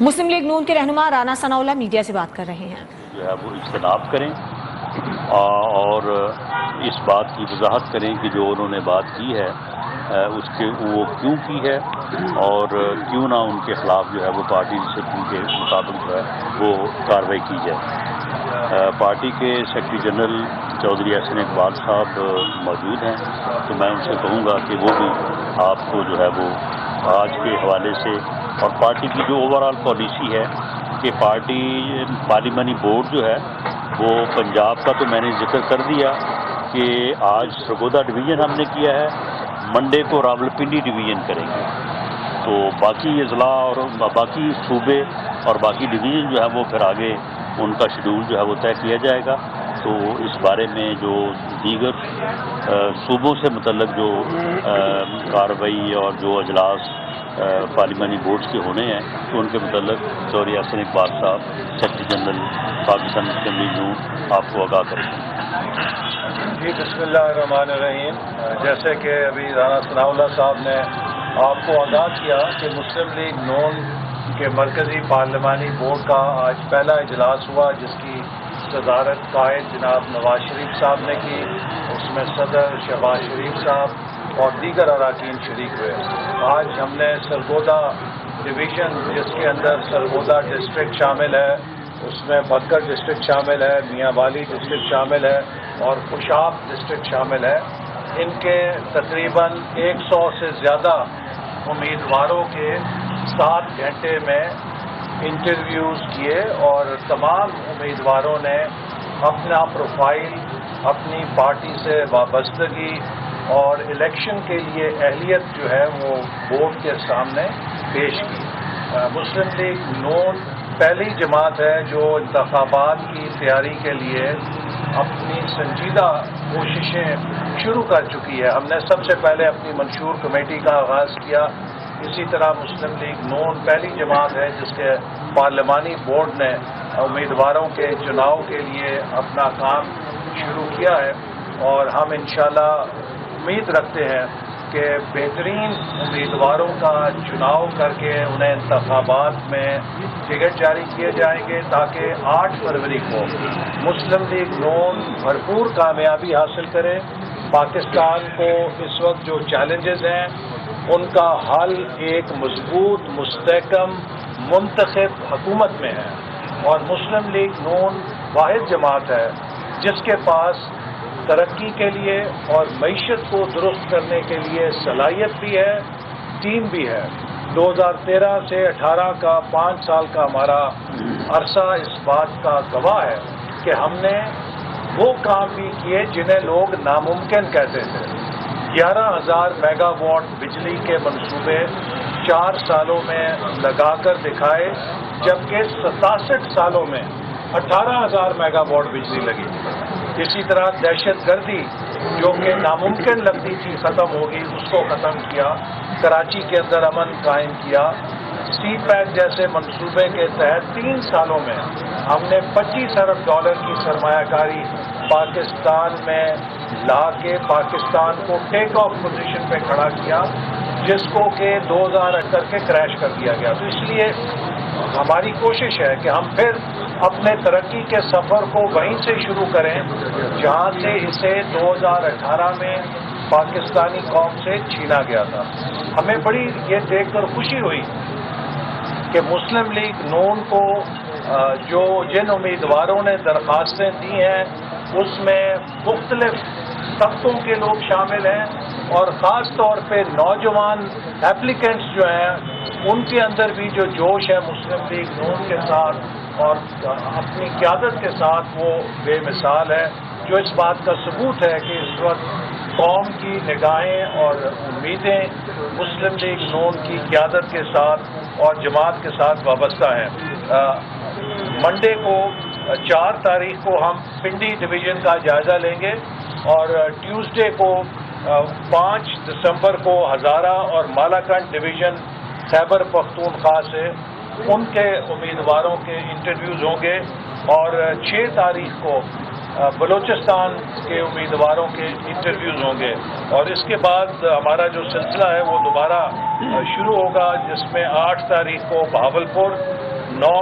مسلم league نون کے رہنما Rana Sanaullah media سے بات کر رہے ہیں۔ جو ہے وہ اجتناب کریں اور اس بات کی وضاحت کریں کہ جو انہوں نے بات کی ہے اس کے وہ کیوں کی ہے اور کیوں نہ ان کے خلاف جو ہے وہ پارٹی ڈسپلن کے مطابق جو ہے وہ کارروائی کی جائے۔ پارٹی کے سیکرٹری جنرل چودھری احسن اقبال صاحب موجود ہیں، تو میں ان سے کہوں گا کہ وہ بھی آپ کو جو ہے وہ آج کے حوالے سے اور پارٹی کی جو اوور آل پالیسی ہے کہ پارلیمانی بورڈ جو ہے وہ پنجاب کا تو میں نے ذکر کر دیا کہ آج سرگودا ڈویژن ہم نے کیا ہے، منڈے کو راولپنڈی ڈویژن کریں گے، تو باقی اضلاع اور باقی صوبے اور باقی ڈویژن جو ہے وہ پھر آگے ان کا شیڈول جو ہے وہ طے کیا جائے گا۔ تو اس بارے میں جو دیگر صوبوں سے متعلق جو کارروائی اور جو اجلاس پارلیمانی بورڈز کے ہونے ہیں تو ان کے متعلق چودھری احسن اقبال صاحب سیکرٹری جنرل پاکستان مسلم لیگ نون آپ کو آگاہ کریں گے۔ جی بسم اللہ الرحمن الرحیم۔ جیسے کہ ابھی رانا ثناءاللہ صاحب نے آپ کو آگاہ کیا کہ مسلم لیگ نون کے مرکزی پارلیمانی بورڈ کا آج پہلا اجلاس ہوا، جس کی صدارت قائد جناب نواز شریف صاحب نے کی۔ اس میں صدر شہباز شریف صاحب اور دیگر اراکین شریک ہوئے۔ آج ہم نے سرگودا ڈویژن، جس کے اندر سرگودا ڈسٹرکٹ شامل ہے، اس میں بھکر ڈسٹرکٹ شامل ہے، میاں والی ڈسٹرکٹ شامل ہے اور خوشاب ڈسٹرکٹ شامل ہے، ان کے تقریباً 100 سے زیادہ امیدواروں کے 7 گھنٹے میں انٹرویوز کیے اور تمام امیدواروں نے اپنا پروفائل، اپنی پارٹی سے وابستگی اور الیکشن کے لیے اہلیت جو ہے وہ بورڈ کے سامنے پیش کی۔ مسلم لیگ نون پہلی جماعت ہے جو انتخابات کی تیاری کے لیے اپنی سنجیدہ کوششیں شروع کر چکی ہے۔ ہم نے سب سے پہلے اپنی منشور کمیٹی کا آغاز کیا۔ اسی طرح مسلم لیگ نون پہلی جماعت ہے جس کے پارلیمانی بورڈ نے امیدواروں کے چناؤ کے لیے اپنا کام شروع کیا ہے، اور ہم انشاءاللہ امید رکھتے ہیں کہ بہترین امیدواروں کا چناؤ کر کے انہیں انتخابات میں ٹکٹ جاری کیے جائیں گے تاکہ 8 فروری کو مسلم لیگ نون بھرپور کامیابی حاصل کرے۔ پاکستان کو اس وقت جو چیلنجز ہیں ان کا حل ایک مضبوط، مستحکم، منتخب حکومت میں ہے، اور مسلم لیگ نون واحد جماعت ہے جس کے پاس ترقی کے لیے اور معیشت کو درست کرنے کے لیے صلاحیت بھی ہے، ٹیم بھی ہے۔ 2013 سے 18 کا 5 سال کا ہمارا عرصہ اس بات کا گواہ ہے کہ ہم نے وہ کام بھی کیے جنہیں لوگ ناممکن کہتے تھے۔ 11,000 میگا واٹ بجلی کے منصوبے 4 سالوں میں لگا کر دکھائے، جبکہ 67 سالوں میں 18,000 میگا واٹ بجلی لگی۔ اسی طرح دہشت گردی جو کہ ناممکن لگتی تھی ختم ہوگی، اس کو ختم کیا، کراچی کے اندر امن قائم کیا۔ سی پیک جیسے منصوبے کے تحت 3 سالوں میں ہم نے $25 ارب کی سرمایہ کاری پاکستان میں لا کے پاکستان کو ٹیک آف پوزیشن پہ کھڑا کیا، جس کو کہ 2008 کر کے کریش کر دیا گیا۔ تو اس لیے ہماری کوشش ہے کہ ہم پھر اپنے ترقی کے سفر کو وہیں سے شروع کریں جہاں سے اسے 2018 میں پاکستانی قوم سے چھینا گیا تھا۔ ہمیں بڑی یہ دیکھ کر خوشی ہوئی کہ مسلم لیگ نون کو جن امیدواروں نے درخواستیں دی ہیں اس میں مختلف طبقوں کے لوگ شامل ہیں، اور خاص طور پہ نوجوان ایپلیکنٹس جو ہیں ان کے اندر بھی جو جوش ہے مسلم لیگ نون کے ساتھ اور اپنی قیادت کے ساتھ وہ بے مثال ہے، جو اس بات کا ثبوت ہے کہ اس وقت قوم کی نگاہیں اور امیدیں مسلم لیگ نون کی قیادت کے ساتھ اور جماعت کے ساتھ وابستہ ہیں۔ منڈے کو 4 تاریخ کو ہم پنڈی ڈویژن کا جائزہ لیں گے، اور ٹیوزڈے کو 5 دسمبر کو ہزارہ اور مالاکنڈ ڈویژن خیبر پختونخوا سے ان کے امیدواروں کے انٹرویوز ہوں گے، اور 6 تاریخ کو بلوچستان کے امیدواروں کے انٹرویوز ہوں گے، اور اس کے بعد ہمارا جو سلسلہ ہے وہ دوبارہ شروع ہوگا، جس میں 8 تاریخ کو بہاولپور 9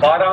12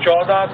14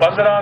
15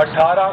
18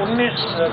19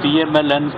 PMLN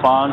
5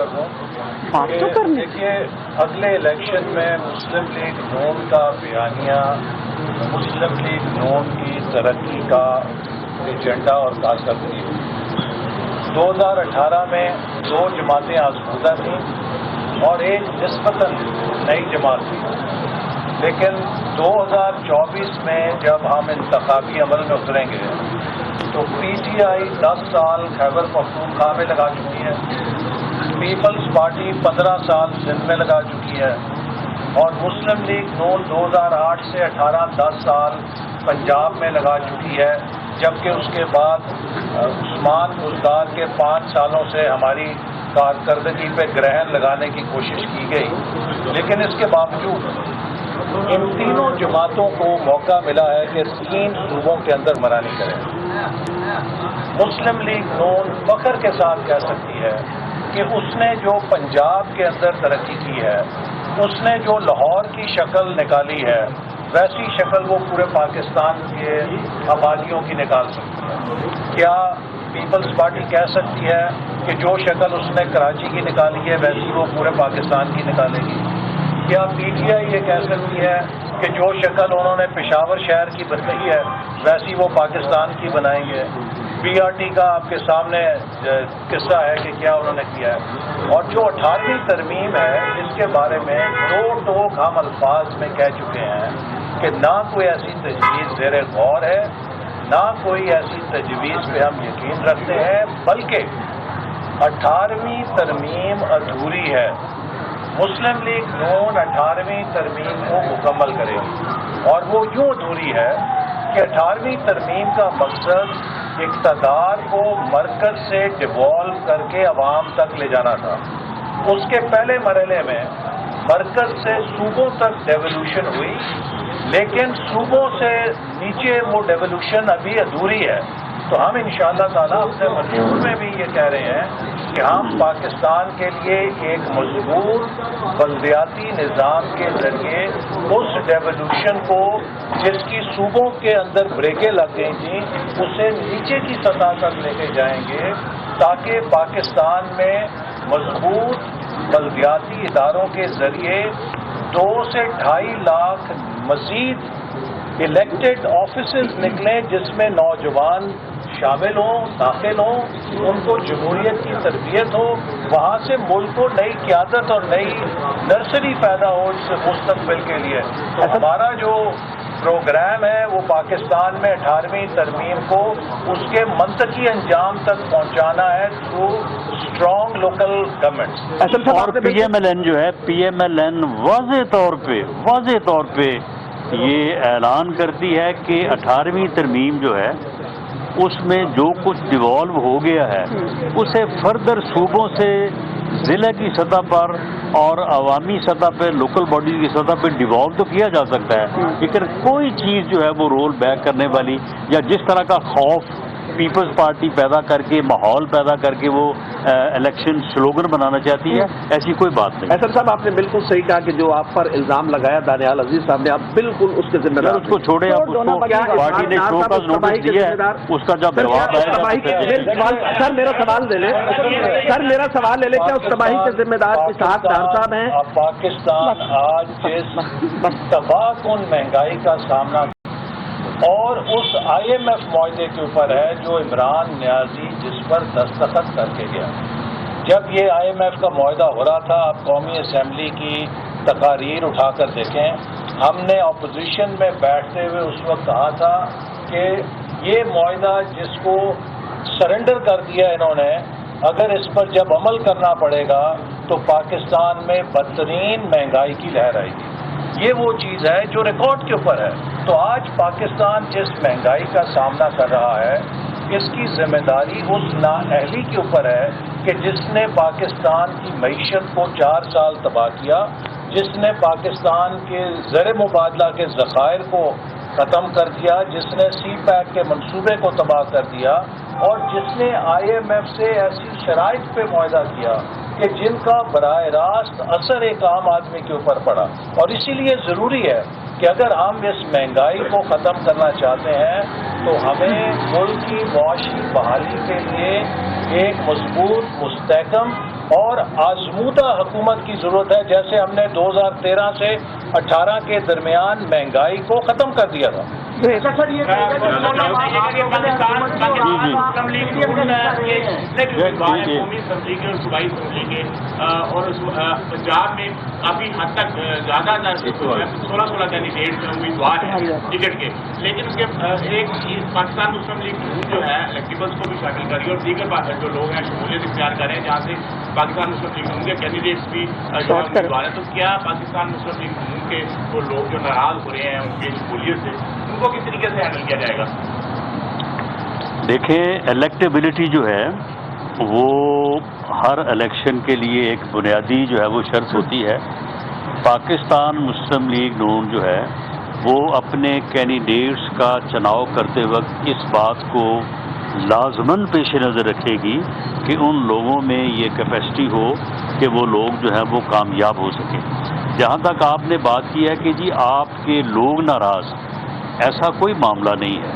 کر دوں دیکھیے اگلے الیکشن میں مسلم لیگ نون کا بیانیہ مسلم لیگ نون کی ترقی کا ایجنڈا اور کارکردگی ہوئی 2018 میں 2 جماعتیں آزمودہ تھیں اور ایک نسبتاً نئی جماعت تھی، لیکن 2024 میں جب ہم انتخابی عمل میں اتریں گے تو پی ٹی آئی 10 سال خیبر پختونخوا میں لگا چکی ہے، پیپلز پارٹی 15 سال سندھ میں لگا چکی ہے، اور مسلم لیگ نون 2008 سے 18 10 سال پنجاب میں لگا چکی ہے، جبکہ اس کے بعد عثمان گلدار کے 5 سالوں سے ہماری کارکردگی پہ گرہن لگانے کی کوشش کی گئی، لیکن اس کے باوجود ان تینوں جماعتوں کو موقع ملا ہے کہ 3 صوبوں کے اندر منانی کریں۔ مسلم لیگ نون فخر کے ساتھ کہہ سکتی ہے کہ اس نے جو پنجاب کے اندر ترقی کی ہے، اس نے جو لاہور کی شکل نکالی ہے، ویسی شکل وہ پورے پاکستان کے آبادیوں کی نکال سکتی ہے۔ کیا پیپلز پارٹی کہہ سکتی ہے کہ جو شکل اس نے کراچی کی نکالی ہے ویسی وہ پورے پاکستان کی نکالے گی؟ کیا پی ٹی آئی یہ کہہ سکتی ہے کہ جو شکل انہوں نے پشاور شہر کی بنائی ہے ویسی وہ پاکستان کی بنائیں گے؟ پی آر ٹی کا آپ کے سامنے قصہ ہے کہ کیا انہوں نے کیا ہے، اور جو 18ویں ترمیم ہے اس کے بارے میں 2 ٹوک ہم الفاظ میں کہہ چکے ہیں کہ نہ کوئی ایسی تجویز زیر غور ہے، نہ کوئی ایسی تجویز پہ ہم یقین رکھتے ہیں، بلکہ 18ویں ترمیم ادھوری ہے۔ مسلم لیگ نون 18ویں ترمیم کو مکمل کرے گی، اور وہ یوں ادھوری ہے کہ 18ویں ترمیم کا مقصد اقتدار کو مرکز سے ڈیوالو کر کے عوام تک لے جانا تھا۔ اس کے پہلے مرحلے میں مرکز سے صوبوں تک ڈیولوشن ہوئی، لیکن صوبوں سے نیچے وہ ڈیولوشن ابھی ادھوری ہے۔ تو ہم انشاءاللہ تعالیٰ اپنے منشور میں بھی یہ کہہ رہے ہیں کہ ہم پاکستان کے لیے ایک مضبوط بلدیاتی نظام کے ذریعے اس ڈیولوشن کو جس کی صوبوں کے اندر بریکیں لگ گئی تھیں اسے نیچے کی سطح تک لے کے جائیں گے، تاکہ پاکستان میں مضبوط بلدیاتی اداروں کے ذریعے 2 سے 2.5 لاکھ مزید الیکٹڈ آفیسز نکلیں جس میں نوجوان شامل ہوں، داخل ہوں، ان کو جمہوریت کی تربیت ہو، وہاں سے ملک کو نئی قیادت اور نئی نرسری پیدا ہو اس مستقبل کے لیے۔ تو ہمارا جو پروگرام ہے وہ پاکستان میں 18ویں ترمیم کو اس کے منطقی انجام تک پہنچانا ہے تھرو اسٹرانگ لوکل گورنمنٹس۔ اور پی ایم ایل این جو ہے، پی ایم ایل این واضح طور پہ یہ اعلان کرتی ہے کہ 18ویں ترمیم جو ہے اس میں جو کچھ ڈیوالو ہو گیا ہے اسے فردر صوبوں سے ضلع کی سطح پر اور عوامی سطح پہ، لوکل باڈی کی سطح پہ ڈیوالو تو کیا جا سکتا ہے، لیکن کوئی چیز جو ہے وہ رول بیک کرنے والی یا جس طرح کا خوف پیپلز پارٹی پیدا کر کے، ماحول پیدا کر کے وہ الیکشن سلوگن بنانا چاہتی ہے، ایسی کوئی بات نہیں۔ ایسر صاحب آپ نے بالکل صحیح کہا کہ جو آپ پر الزام لگایا دانیال عزیز صاحب نے، آپ بالکل اس کے ذمہ دار۔ اس کو چھوڑے، آپ اس کو پارٹی نے شو کا نوٹس دیا ہے، اس کا جب جواب آئے گا۔ سر میرا سوال لے لیں، سر میرا سوال لے لیں، کیا اس تباہی کے ذمہ دار اسحاق ڈار صاحب ہیں؟ پاکستان آج جس تباہ کن مہنگائی کا سامنا اور اس آئی ایم ایف معاہدے کے اوپر ہے جو عمران نیازی جس پر دستخط کر کے گیا۔ جب یہ آئی ایم ایف کا معاہدہ ہو رہا تھا، آپ قومی اسمبلی کی تقاریر اٹھا کر دیکھیں، ہم نے اپوزیشن میں بیٹھتے ہوئے اس وقت کہا تھا کہ یہ معاہدہ جس کو سرنڈر کر دیا انہوں نے، اگر اس پر جب عمل کرنا پڑے گا تو پاکستان میں بدترین مہنگائی کی لہر آئے گی۔ یہ وہ چیز ہے جو ریکارڈ کے اوپر ہے۔ تو آج پاکستان جس مہنگائی کا سامنا کر رہا ہے اس کی ذمہ داری اس نااہلی کے اوپر ہے کہ جس نے پاکستان کی معیشت کو 4 سال تباہ کیا، جس نے پاکستان کے زر مبادلہ کے ذخائر کو ختم کر دیا، جس نے سی پیک کے منصوبے کو تباہ کر دیا، اور جس نے آئی ایم ایف سے ایسی شرائط پہ معاہدہ کیا کہ جن کا براہ راست اثر ایک عام آدمی کے اوپر پڑا۔ اور اسی لیے ضروری ہے کہ اگر ہم اس مہنگائی کو ختم کرنا چاہتے ہیں تو ہمیں ملک کی معاشی بحالی کے لیے ایک مضبوط، مستحکم اور آزمودہ حکومت کی ضرورت ہے، جیسے ہم نے 2013 سے 18 کے درمیان مہنگائی کو ختم کر دیا تھا۔ اور پنجاب میں کافی حد تک زیادہ 16 کینڈیڈیٹ امیدوار ہیں ٹکٹ کے، لیکن اس کے ایک پاکستان مسلم لیگ جو ہے الیکٹیبلس کو بھی شامل کر رہی ہے اور دیگر جو لوگ ہیں شمولیت اختیار کر رہے ہیں جہاں سے پاکستان مسلم لیگ ان کے کینڈیڈیٹس بھی جو امیدوار ہیں۔ تو کیا پاکستان مسلم لیگ کے وہ لوگ جو ناراض ہو رہے ہیں ان کی شمولیت سے، ان کو کس طریقے سے ہینڈل کیا جائے گا؟ دیکھیں، الیکٹیبلٹی جو ہے وہ ہر الیکشن کے لیے ایک بنیادی جو ہے وہ شرط ہوتی ہے۔ پاکستان مسلم لیگ نون جو ہے وہ اپنے کینڈیڈیٹس کا چناؤ کرتے وقت اس بات کو لازماً پیش نظر رکھے گی کہ ان لوگوں میں یہ کیپیسٹی ہو کہ وہ لوگ جو ہیں وہ کامیاب ہو سکیں۔ جہاں تک آپ نے بات کی ہے کہ جی آپ کے لوگ ناراض، ایسا کوئی معاملہ نہیں ہے۔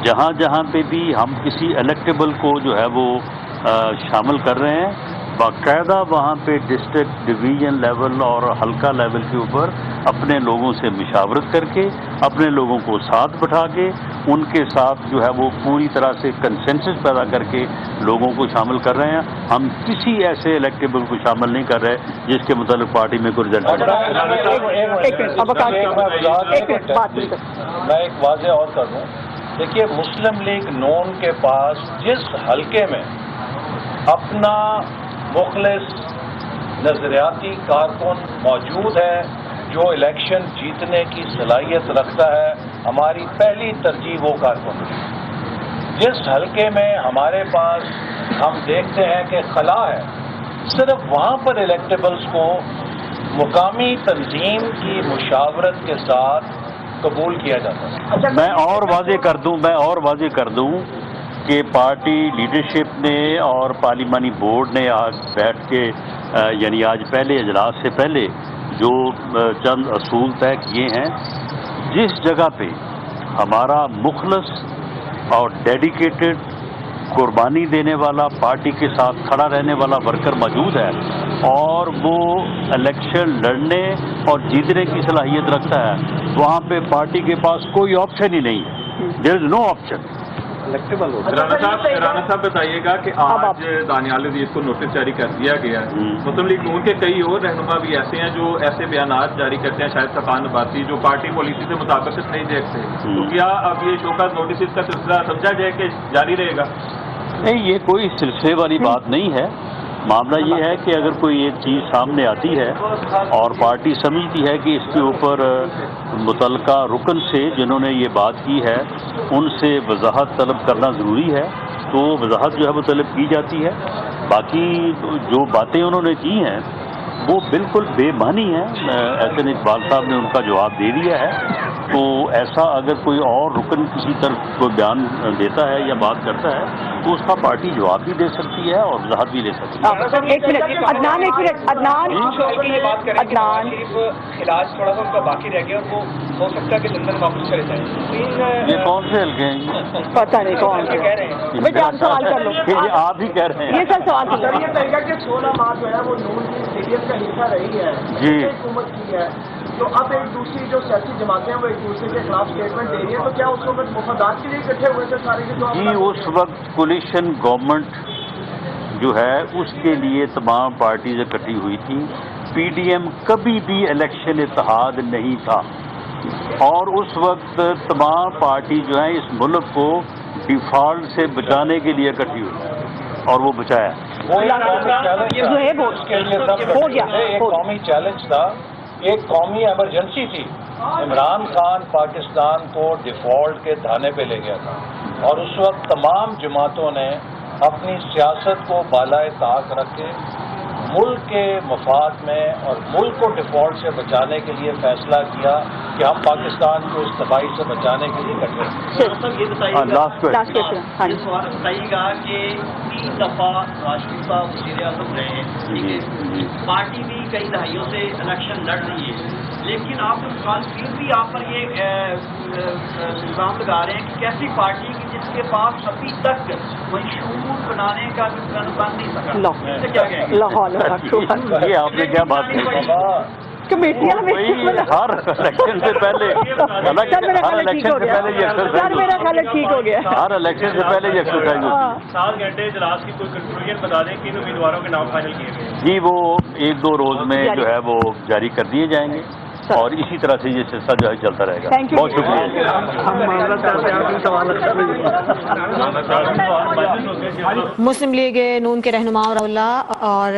جہاں جہاں پہ بھی ہم کسی الیکٹیبل کو جو ہے وہ شامل کر رہے ہیں، باقاعدہ وہاں پہ ڈسٹرکٹ ڈویژن لیول اور حلقہ لیول کے اوپر اپنے لوگوں سے مشاورت کر کے، اپنے لوگوں کو ساتھ بٹھا کے، ان کے ساتھ جو ہے وہ پوری طرح سے کنسنسس پیدا کر کے لوگوں کو شامل کر رہے ہیں۔ ہم کسی ایسے الیکٹیبل کو شامل نہیں کر رہے جس کے متعلق پارٹی میں کوئی رزلٹ میں ایک واضح اور کر دوں، دیکھیے مسلم لیگ نون کے پاس جس حلقے میں اپنا مخلص نظریاتی کارکن موجود ہے جو الیکشن جیتنے کی صلاحیت رکھتا ہے، ہماری پہلی ترجیح وہ کارکن ہے۔ جس حلقے میں ہمارے پاس ہم دیکھتے ہیں کہ خلا ہے، صرف وہاں پر الیکٹیبلز کو مقامی تنظیم کی مشاورت کے ساتھ قبول کیا جاتا ہے۔ میں اور واضح کر دوں کہ پارٹی لیڈرشپ نے اور پارلیمانی بورڈ نے آج بیٹھ کے یعنی آج پہلے اجلاس سے پہلے جو چند اصول طے کیے ہیں، جس جگہ پہ ہمارا مخلص اور ڈیڈیکیٹڈ قربانی دینے والا پارٹی کے ساتھ کھڑا رہنے والا ورکر موجود ہے اور وہ الیکشن لڑنے اور جیتنے کی صلاحیت رکھتا ہے، وہاں پہ پارٹی کے پاس کوئی آپشن ہی نہیں ہے۔ دیر از نو آپشن۔ رانا صاحب بتائیے گا کہ آج دانیال عزیز کو نوٹس جاری کر دیا گیا ہے، مسلم لیگ نون کے کئی اور رہنما بھی ایسے ہیں جو ایسے بیانات جاری کرتے ہیں، شاید صفان عباسی، جو پارٹی پالیسی سے مطابقت نہیں دیکھتے، تو کیا اب یہ شوکاز نوٹس کا سلسلہ سمجھا جائے کہ جاری رہے گا؟ نہیں، یہ کوئی سلسلے والی بات نہیں ہے۔ معاملہ یہ ہے کہ اگر کوئی ایک چیز سامنے آتی ہے اور پارٹی سمجھتی ہے کہ اس کے اوپر متعلقہ رکن سے جنہوں نے یہ بات کی ہے ان سے وضاحت طلب کرنا ضروری ہے، تو وضاحت جو ہے وہ طلب کی جاتی ہے۔ باقی جو باتیں انہوں نے کی ہیں وہ بالکل بے معنی ہیں۔ احسن اقبال صاحب نے ان کا جواب دے دیا ہے، تو ایسا اگر کوئی اور رکن کسی طرف کوئی بیان دیتا ہے یا بات کرتا ہے تو اس کا پارٹی جواب بھی دے سکتی ہے اور وضاحت بھی لے سکتی ہے۔ عدنان علاج تھوڑا سا ان کا باقی رہ گیا اور وہ ہو سکتا ہے کہ لندن واپس چلے جائیں۔ یہ کون سے حلقے ہیں؟ پتہ نہیں کون سے کہہ رہے ہیں، آپ سوال کر لو، یہ آپ ہی کہہ رہے ہیں۔ یہ سر سوال کر لو۔ یہ طریقہ کہ 16 ماہ جو ہے وہ نون کی اسٹیڈیم کا حصہ رہی ہے، جی حکومت کی ہے، تو اب ایک دوسری جو سیاسی جماعتیں ہیں وہ ایک دوسرے کے خلاف اسٹیٹمنٹ دے رہی ہیں، تو کیا اس وقت مفادات کے لیے اکٹھے ہوئے تھے سارے کے؟ جی، اس وقت کولیشن گورنمنٹ جو ہے اس کے لیے تمام پارٹیز اکٹھی ہوئی تھی۔ پی ڈی ایم کبھی بھی الیکشن اتحاد نہیں تھا اور اس وقت تمام پارٹی جو ہیں اس ملک کو ڈیفالٹ سے بچانے کے لیے اکٹھی ہوئی اور وہ بچایا۔ ایک قومی چیلنج تھا، ایک قومی ایمرجنسی تھی۔ عمران خان پاکستان کو ڈیفالٹ کے دھانے پہ لے گیا تھا اور اس وقت تمام جماعتوں نے اپنی سیاست کو بالائے طاق رکھ کے ملک کے مفاد میں اور ملک کو ڈیفالٹ سے بچانے کے لیے فیصلہ کیا کہ ہم پاکستان کو اس تباہی سے بچانے کے لیے کٹے۔ یہ سوال بتائیے گا کہ 3 دفعہ راشد صاحب وزیر اعظم رہے ہیں، پارٹی بھی کئی دہائیوں سے الیکشن لڑ رہی ہے، لیکن آپ سوال پھر بھی آپ پر یہ الزام لگا رہے ہیں کہ کیسی پارٹی کی جس کے پاس ابھی تک منشور بنانے کا بن نہیں سکا. یہ آپ نے کیا بات کی؟ کمیٹیاں میں ہر الیکشن سے پہلے ہر الیکشن سے پہلے یہ ایکسرسائز میرا خیال ہے ٹھیک ہو گیا. ہر الیکشن سے پہلے یہ ایکسرسائز ہوتی ہے. 7 گھنٹے اجلاس کی کوئی کنکلوژن بتا دیں کن امیدواروں کے نام فائنل کیے گئے. جی وہ 1-2 روز میں جو ہے وہ جاری کر دیے جائیں گے اور اسی طرح سے یہ سلسلہ جو ہے چلتا رہے گا. بہت شکریہ. مسلم لیگ نون کے رہنما اللہ اور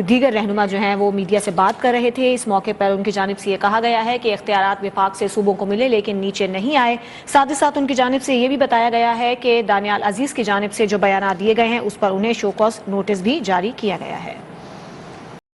دیگر رہنما جو ہیں وہ میڈیا سے بات کر رہے تھے. اس موقع پر ان کی جانب سے یہ کہا گیا ہے کہ اختیارات وفاق سے صوبوں کو ملے لیکن نیچے نہیں آئے. ساتھ ہی ساتھ ان کی جانب سے یہ بھی بتایا گیا ہے کہ دانیال عزیز کی جانب سے جو بیانات دیے گئے ہیں اس پر انہیں شو کاز نوٹس بھی جاری کیا گیا ہے.